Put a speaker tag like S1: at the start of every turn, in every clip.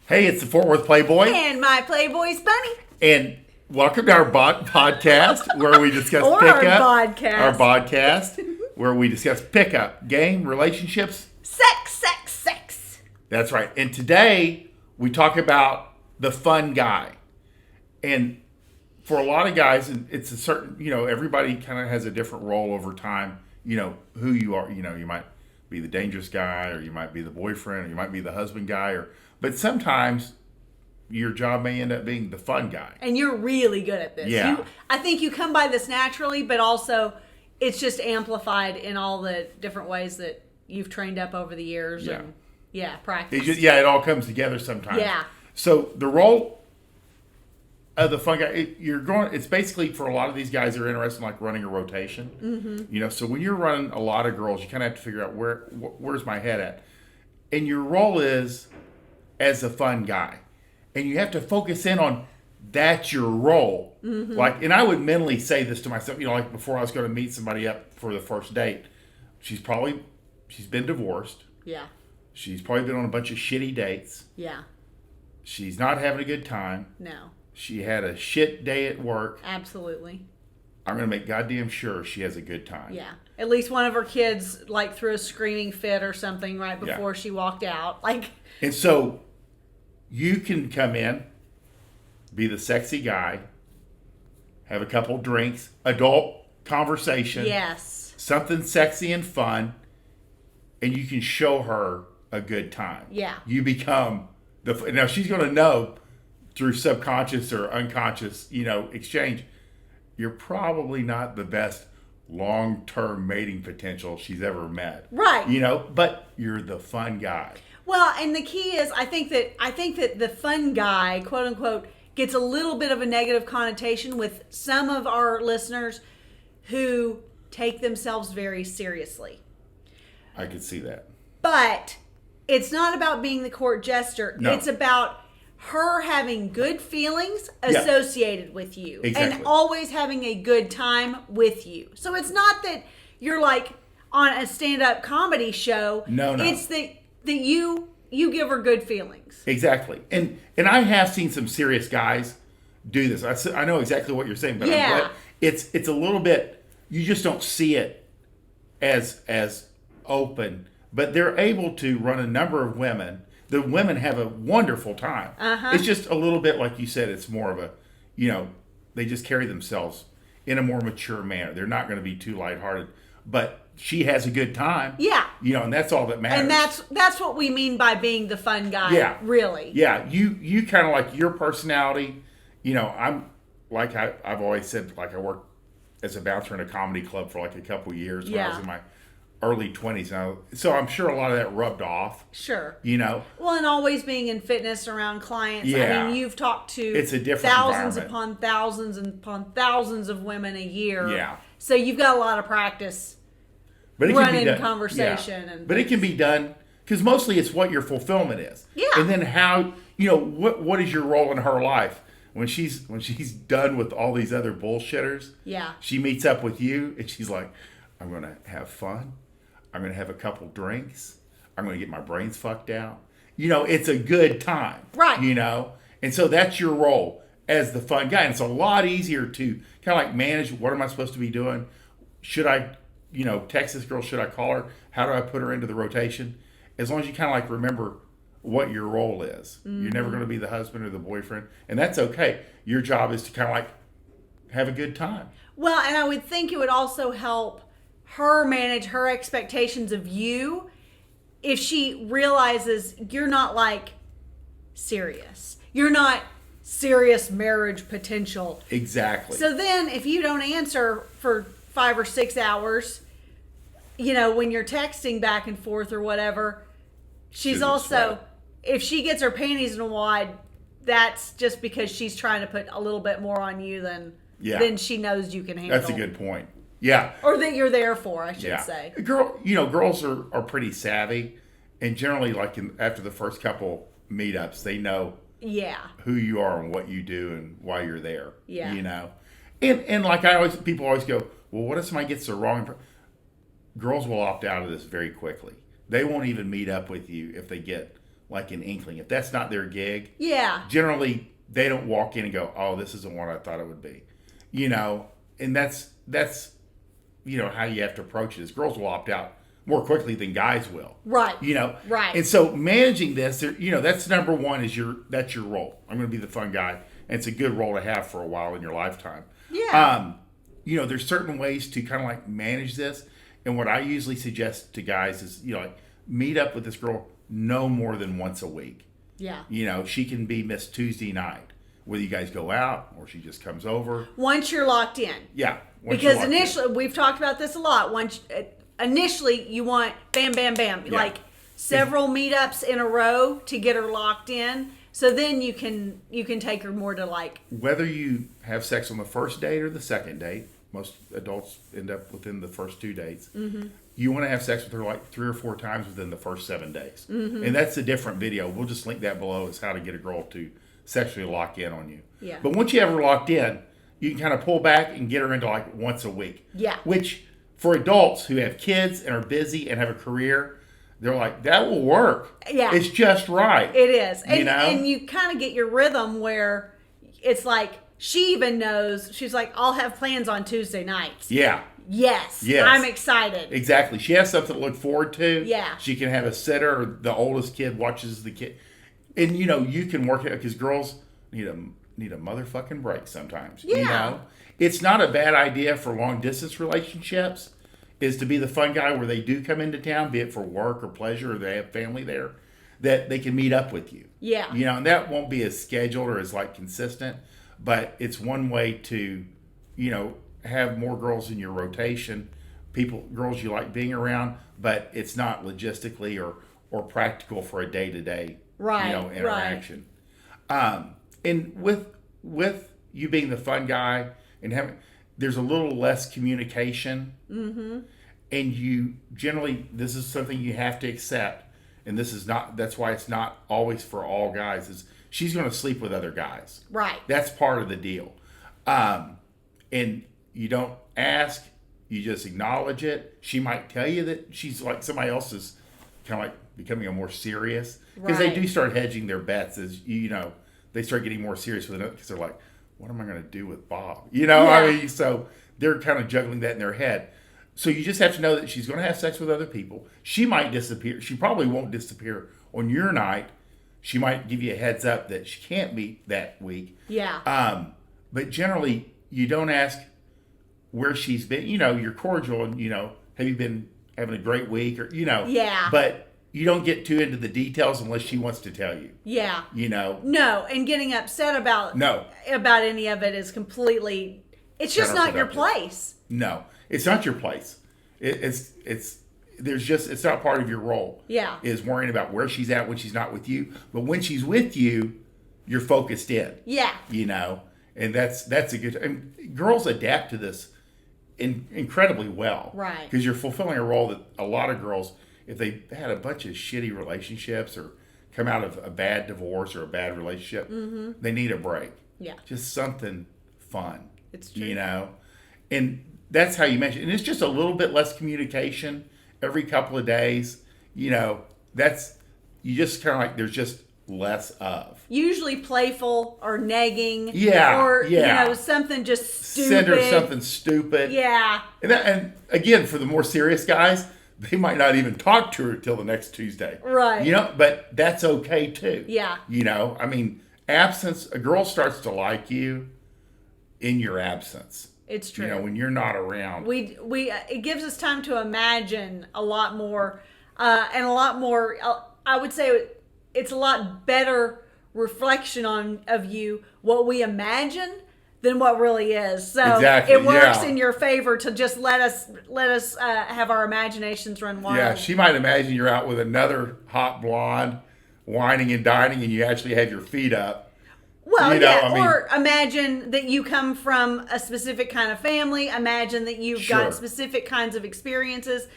S1: Hey, it's the Fort Worth Playboy,
S2: And my Playboy's bunny.
S1: and welcome to our podcast where we discuss
S2: Or
S1: pickup.
S2: our podcast.
S1: Our podcast where we discuss pickup, game, relationships.
S2: Sex.
S1: That's right. And today we talk about the fun guy. And for a lot of guys, it's a certain, everybody kind of has a different role over time. Who you are. You might be the dangerous guy, or you might be the boyfriend, or you might be the husband guy, but sometimes your job may end up being the fun guy.
S2: And you're really good at this.
S1: Yeah.
S2: I think you come by this naturally, but also it's just amplified in all the different ways that you've trained up over the years.
S1: Yeah.
S2: And practice.
S1: It all comes together sometimes.
S2: Yeah.
S1: So the role of the fun guy, it's basically for a lot of these guys that are interested in like running a rotation. Mm-hmm. So when you're running a lot of girls, you kind of have to figure out where's my head at. And your role is as a fun guy. And you have to focus in on that's your role. Mm-hmm. And I would mentally say this to myself, like before I was going to meet somebody up for the first date. She's been divorced.
S2: Yeah.
S1: She's probably been on a bunch of shitty dates.
S2: Yeah.
S1: She's not having a good time.
S2: No.
S1: She had a shit day at work.
S2: Absolutely.
S1: I'm going to make goddamn sure she has a good time.
S2: Yeah. At least one of her kids threw a screaming fit or something right before she walked out.
S1: And so you can come in, be the sexy guy, have a couple drinks, adult conversation.
S2: Yes.
S1: Something sexy and fun, and you can show her a good time.
S2: Yeah.
S1: You become now she's going to know through subconscious or unconscious, exchange, you're probably not the best long-term mating potential she's ever met.
S2: Right.
S1: But you're the fun guy.
S2: Well, and the key is I think that the fun guy, quote unquote, gets a little bit of a negative connotation with some of our listeners who take themselves very seriously.
S1: I could see that.
S2: But it's not about being the court jester.
S1: No.
S2: It's about her having good feelings associated with you.
S1: Exactly.
S2: And always having a good time with you. So it's not that you're on a stand-up comedy show.
S1: No.
S2: It's that you give her good feelings.
S1: Exactly. And I have seen some serious guys do this. I know exactly what you're saying, but it's a little bit, you just don't see it as open. But they're able to run a number of women. The women have a wonderful time. Uh-huh. It's just a little bit, like you said, it's more of a, they just carry themselves in a more mature manner. They're not going to be too lighthearted. But she has a good time.
S2: Yeah.
S1: And that's all that matters.
S2: And that's what we mean by being the fun guy.
S1: Yeah.
S2: Really.
S1: Yeah. You kind of like your personality. I'm like I've always said, I worked as a bouncer in a comedy club for a couple of years when I was in my early 20s now. So I'm sure a lot of that rubbed off.
S2: Sure.
S1: Well,
S2: and always being in fitness around clients.
S1: Yeah.
S2: I mean, you've talked to
S1: it's a different
S2: thousands
S1: environment.
S2: upon thousands of women a year.
S1: Yeah.
S2: So you've got a lot of practice running conversation.
S1: Yeah. But it can be done because mostly it's what your fulfillment is.
S2: Yeah.
S1: And then how, what is your role in her life? When she's done with all these other bullshitters, she meets up with you and she's like, I'm going to have fun. I'm going to have a couple drinks. I'm going to get my brains fucked out. It's a good time.
S2: Right.
S1: And so that's your role as the fun guy. And it's a lot easier to kind of manage, what am I supposed to be doing? Should I, text this girl? Should I call her? How do I put her into the rotation? As long as you kind of remember what your role is. Mm-hmm. You're never going to be the husband or the boyfriend. And that's okay. Your job is to kind of have a good time.
S2: Well, and I would think it would also help her manage her expectations of you if she realizes you're not serious. You're not serious marriage potential.
S1: Exactly.
S2: So then if you don't answer for 5 or 6 hours, when you're texting back and forth or whatever, she's also, if she gets her panties in a wad, that's just because she's trying to put a little bit more on you than she knows you can handle.
S1: That's a good point. Yeah.
S2: Or that you're there for, I should say.
S1: Girls are pretty savvy, and generally, after the first couple meetups, they know who you are and what you do and why you're there.
S2: Yeah.
S1: And people always go, well, what if somebody gets the wrong? Girls will opt out of this very quickly. They won't even meet up with you if they get like an inkling. If that's not their gig,
S2: Yeah.
S1: generally they don't walk in and go, "Oh, this isn't what I thought it would be," And that's how you have to approach it. Is girls will opt out more quickly than guys will.
S2: Right. Right.
S1: And so managing this, that's number one. That's your role. I'm going to be the fun guy, and it's a good role to have for a while in your lifetime.
S2: Yeah.
S1: There's certain ways to kind of like manage this, and what I usually suggest to guys is meet up with this girl no more than once a week.
S2: Yeah.
S1: She can be Miss Tuesday night, whether you guys go out or she just comes over.
S2: Once you're locked in.
S1: Yeah.
S2: Because initially, we've talked about this a lot. Initially, you want bam, bam, bam, like several meetups in a row to get her locked in. So then you can take her more to like.
S1: Whether you have sex on the first date or the second date, most adults end up within the first 2 dates. Mm-hmm. You want to have sex with her like 3 or 4 times within the first 7 days. Mm-hmm. And that's a different video. We'll just link that below as how to get a girl to sexually lock in on you.
S2: Yeah.
S1: But once you have her locked in, you can kind of pull back and get her into like once a week.
S2: Yeah.
S1: Which for adults who have kids and are busy and have a career, they're like, that will work.
S2: Yeah.
S1: It's just right.
S2: It is. And you kind of get your rhythm where it's like she even knows, she's like, I'll have plans on Tuesday nights.
S1: Yeah.
S2: Yes. I'm excited.
S1: Exactly. She has something to look forward to.
S2: Yeah.
S1: She can have a sitter, or the oldest kid watches the kid. And, you can work it because girls need a motherfucking break sometimes.
S2: Yeah.
S1: It's not a bad idea for long distance relationships is to be the fun guy where they do come into town, be it for work or pleasure, or they have family there, that they can meet up with you.
S2: Yeah.
S1: And that won't be as scheduled or as like consistent, but it's one way to, have more girls in your rotation, girls you like being around, but it's not logistically or practical for a day-to-day, interaction.
S2: Right.
S1: And with you being the fun guy and there's a little less communication. Mm-hmm. And you generally, this is something you have to accept. And that's why it's not always for all guys, is she's going to sleep with other guys.
S2: Right.
S1: That's part of the deal. And you don't ask, you just acknowledge it. She might tell you that she's like somebody else is kind of like becoming a more serious. Because they do start hedging their bets as, they start getting more serious with it because they're like, what am I going to do with Bob? So they're kind of juggling that in their head. So you just have to know that she's going to have sex with other people. She might disappear. She probably won't disappear on your night. She might give you a heads up that she can't meet that week.
S2: Yeah.
S1: But generally, you don't ask where she's been. You're cordial and, have you been having a great week? Or,
S2: Yeah.
S1: But you don't get too into the details unless she wants to tell you.
S2: Yeah.
S1: No,
S2: and getting upset about any of it is completely, it's just not your place.
S1: No, it's not your place. It's not part of your role.
S2: Yeah.
S1: Is worrying about where she's at when she's not with you. But when she's with you, you're focused in.
S2: Yeah.
S1: And that's a good, and girls adapt to this incredibly well.
S2: Right.
S1: Because you're fulfilling a role that a lot of girls, if they had a bunch of shitty relationships or come out of a bad divorce or a bad relationship, they need a break.
S2: Yeah.
S1: Just something fun.
S2: It's true.
S1: And that's how you mention it. And it's just a little bit less communication every couple of days. You just kind of like, there's just less of.
S2: Usually playful or nagging.
S1: Yeah.
S2: Or, something just stupid.
S1: Send her something stupid.
S2: Yeah.
S1: And again, for the more serious guys, they might not even talk to her till the next Tuesday.
S2: Right.
S1: But that's okay too.
S2: Yeah.
S1: Absence, a girl starts to like you in your absence.
S2: It's true.
S1: When you're not around.
S2: It gives us time to imagine a lot more, and a lot more, I would say it's a lot better reflection of you, what we imagine than what really is. So
S1: exactly,
S2: it works in your favor to just let us have our imaginations run wild.
S1: Yeah, she might imagine you're out with another hot blonde, whining and dining, and you actually have your feet up.
S2: Well, or imagine that you come from a specific kind of family. Imagine that you've got specific kinds of experiences.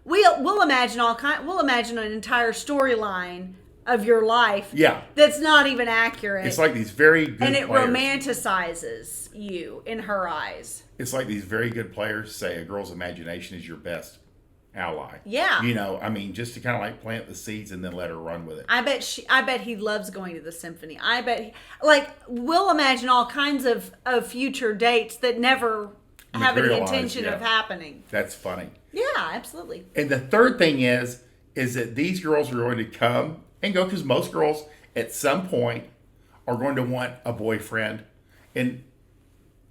S2: We'll imagine We'll imagine an entire storyline of your life.
S1: Yeah.
S2: That's not even accurate.
S1: It's like these very good
S2: and it
S1: players.
S2: romanticizes you in her eyes.
S1: It's like these very good players say a girl's imagination is your best ally.
S2: Yeah.
S1: You know, I mean, just to kind of like plant the seeds and then let her run with it.
S2: I bet he loves going to the symphony. I bet, we'll imagine all kinds of future dates that never have any
S1: Materialize,
S2: intention
S1: yeah.
S2: of happening.
S1: That's funny.
S2: Yeah, absolutely.
S1: And the third thing is that these girls are going to come and go, because most girls at some point are going to want a boyfriend, and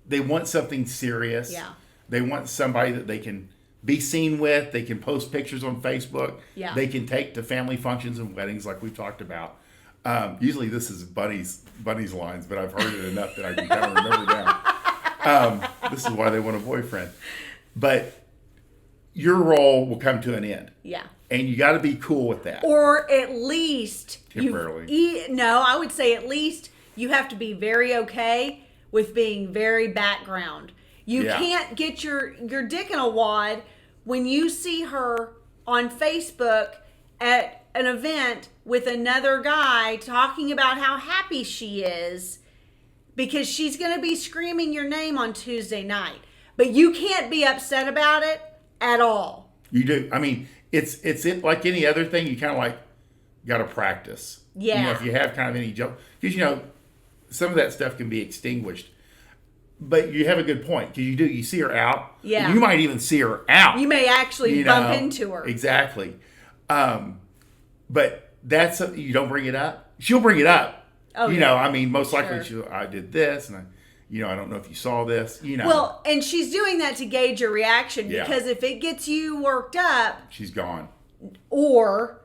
S1: they want something serious.
S2: Yeah.
S1: They want somebody that they can be seen with. They can post pictures on Facebook.
S2: Yeah.
S1: They can take to family functions and weddings like we've talked about. Usually this is Bunny's lines, but I've heard it enough that I can kind of remember now. This is why they want a boyfriend. But your role will come to an end.
S2: Yeah.
S1: And you got to be cool with that.
S2: Or at least
S1: Temporarily.
S2: no, I would say at least you have to be very okay with being very background. You
S1: Yeah.
S2: can't get your dick in a wad when you see her on Facebook at an event with another guy talking about how happy she is because she's going to be screaming your name on Tuesday night. But you can't be upset about it at all.
S1: You do. I mean, it's like any other thing. You kind of like got to practice.
S2: Yeah.
S1: You know, if you have kind of any joke, because some of that stuff can be extinguished. But you have a good point, because you see her out.
S2: Yeah.
S1: And you might even see her out.
S2: You may actually bump into her.
S1: Exactly. But that's something you don't bring it up. She'll bring it up.
S2: Oh,
S1: I mean, most likely
S2: Sure.
S1: I did this, and I don't know if you saw this.
S2: Well, and she's doing that to gauge your reaction,
S1: Yeah.
S2: because if it gets you worked up,
S1: she's gone.
S2: or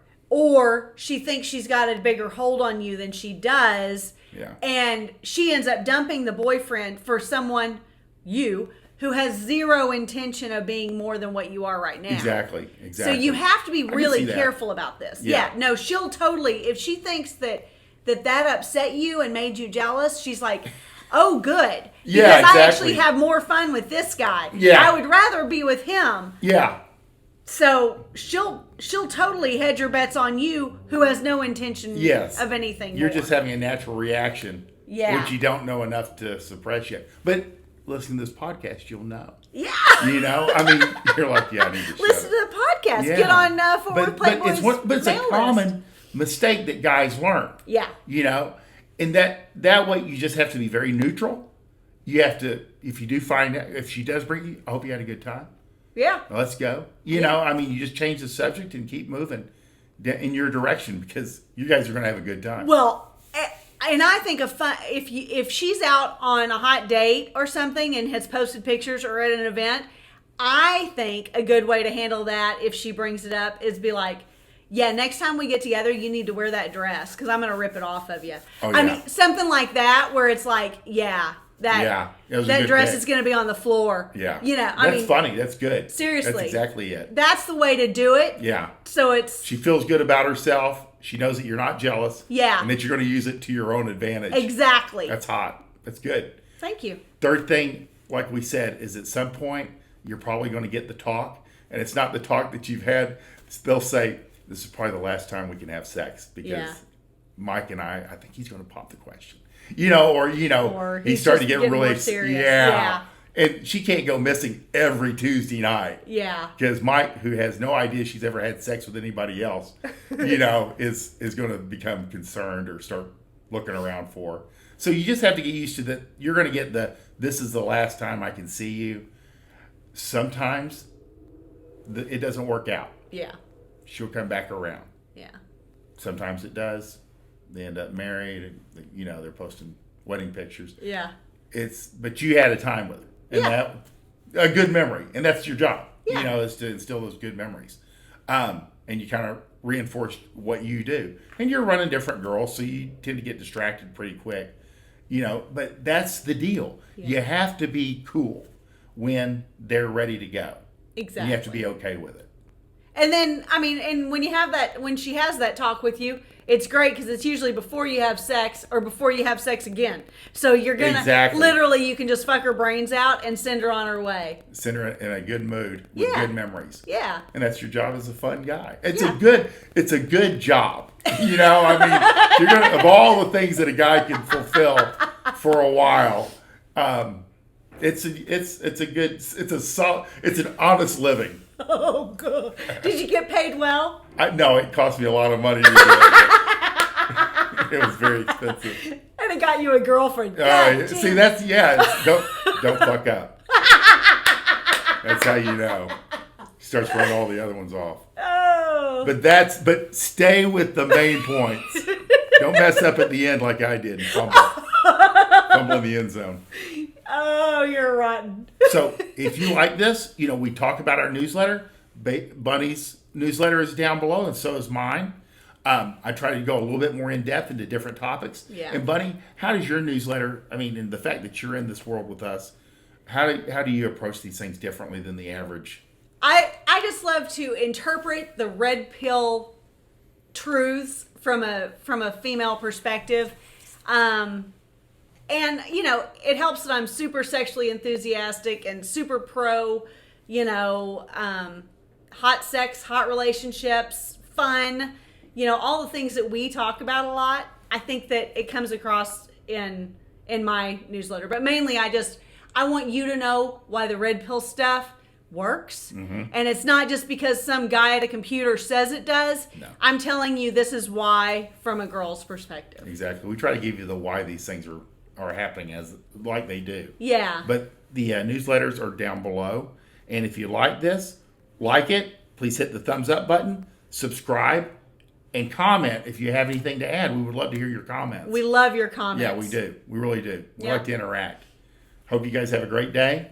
S2: she thinks she's got a bigger hold on you than she does,
S1: Yeah.
S2: and she ends up dumping the boyfriend for someone, who has zero intention of being more than what you are right now.
S1: Exactly.
S2: So you have to be
S1: can
S2: really
S1: see that.
S2: careful about this.
S1: Yeah.
S2: No, she'll totally, if she thinks that upset you and made you jealous, she's like, oh, good.
S1: Yeah,
S2: because I
S1: exactly.
S2: actually have more fun with this guy.
S1: Yeah.
S2: I would rather be with him.
S1: Yeah.
S2: So she'll totally hedge her bets on you, who has no intention
S1: Yes.
S2: of anything
S1: You're
S2: more.
S1: just having a natural reaction,
S2: Yeah.
S1: which you don't know enough to suppress yet. But listen to this podcast, you'll know.
S2: Yeah.
S1: I mean, you're like, yeah, I need to shut
S2: Listen
S1: it.
S2: to the podcast.
S1: Yeah.
S2: Get on Forward
S1: but
S2: Playboy's
S1: it's a
S2: mail list.
S1: common mistake that guys learn.
S2: Yeah.
S1: And that way you just have to be very neutral. You have to, if you do find out, if she does bring you, I hope you had a good time.
S2: Yeah.
S1: Let's go. I mean, you just change the subject and keep moving in your direction, because you guys are going to have a good time.
S2: Well, and I think if she's out on a hot date or something and has posted pictures or at an event, I think a good way to handle that, if she brings it up, is be like, yeah, next time we get together, you need to wear that dress, because I'm going to rip it off of you.
S1: Oh,
S2: I
S1: yeah.
S2: mean, something like that, where it's like, yeah, that
S1: was a good
S2: dress
S1: pick.
S2: is going to be on the floor.
S1: Yeah.
S2: That's
S1: funny. That's good.
S2: Seriously.
S1: That's exactly it.
S2: That's the way to do it.
S1: Yeah.
S2: So it's
S1: She feels good about herself. She knows that you're not jealous.
S2: Yeah.
S1: And that you're going to use it to your own advantage.
S2: exactly.
S1: That's hot. That's good.
S2: Thank you.
S1: Third thing, like we said, is at some point you're probably going to get the talk. And it's not the talk that you've had. They'll say, this is probably the last time we can have sex, because
S2: Yeah.
S1: Mike and I think he's going to pop the question.
S2: Or
S1: He's
S2: he's
S1: starting to
S2: just
S1: get
S2: getting
S1: really
S2: more serious.
S1: Yeah. And she can't go missing every Tuesday night.
S2: Yeah.
S1: Because Mike, who has no idea she's ever had sex with anybody else, is going to become concerned or start looking around for her. So you just have to get used to that. You're going to get this is the last time I can see you. Sometimes it doesn't work out.
S2: Yeah.
S1: She'll come back around.
S2: Yeah.
S1: Sometimes it does. They end up married. They're posting wedding pictures.
S2: Yeah.
S1: But you had a time with her. And
S2: Yeah.
S1: a good memory. And that's your job.
S2: Yeah.
S1: Is to instill those good memories. And you kind of reinforce what you do. And you're running different girls, so you tend to get distracted pretty quick. But that's the deal.
S2: Yeah.
S1: You have to be cool when they're ready to go.
S2: Exactly.
S1: You have to be okay with it.
S2: And then, and when she has that talk with you, it's great, because it's usually before you have sex or before you have sex again. So you're going to,
S1: Exactly.
S2: literally, you can just fuck her brains out and send her on her way.
S1: Send her in a good mood with
S2: Yeah.
S1: good memories.
S2: Yeah.
S1: And that's your job as a fun guy. It's
S2: Yeah.
S1: a good job. You're gonna, of all the things that a guy can fulfill for a while, it's an honest living.
S2: Oh, good. Did you get paid well?
S1: No, it cost me a lot of money to do it. It was very expensive.
S2: And it got you a girlfriend. God
S1: See,
S2: damn.
S1: that's don't fuck up. That's how you know. He starts running all the other ones off.
S2: Oh.
S1: But stay with the main points. Don't mess up at the end like I did and fumble in the end zone.
S2: Oh, you're rotten.
S1: So if you like this, we talk about our newsletter. Bunny's newsletter is down below, and so is mine. I try to go a little bit more in depth into different topics.
S2: Yeah.
S1: And Bunny, how does your newsletter? I mean, and the fact that you're in this world with us, how do you approach these things differently than the average?
S2: I just love to interpret the red pill truths from a female perspective. And it helps that I'm super sexually enthusiastic and super pro, hot sex, hot relationships, fun, all the things that we talk about a lot. I think that it comes across in my newsletter, but mainly I want you to know why the red pill stuff works. Mm-hmm. And it's not just because some guy at a computer says it does.
S1: No.
S2: I'm telling you this is why from a girl's perspective.
S1: Exactly. We try to give you the why these things are happening as like they do.
S2: Yeah.
S1: But the newsletters are down below. And if you like this, please hit the thumbs up button, subscribe, and comment if you have anything to add. We would love to hear your comments.
S2: We love your comments.
S1: Yeah, we do. We really do. We
S2: Yeah.
S1: like to interact. Hope you guys have a great day.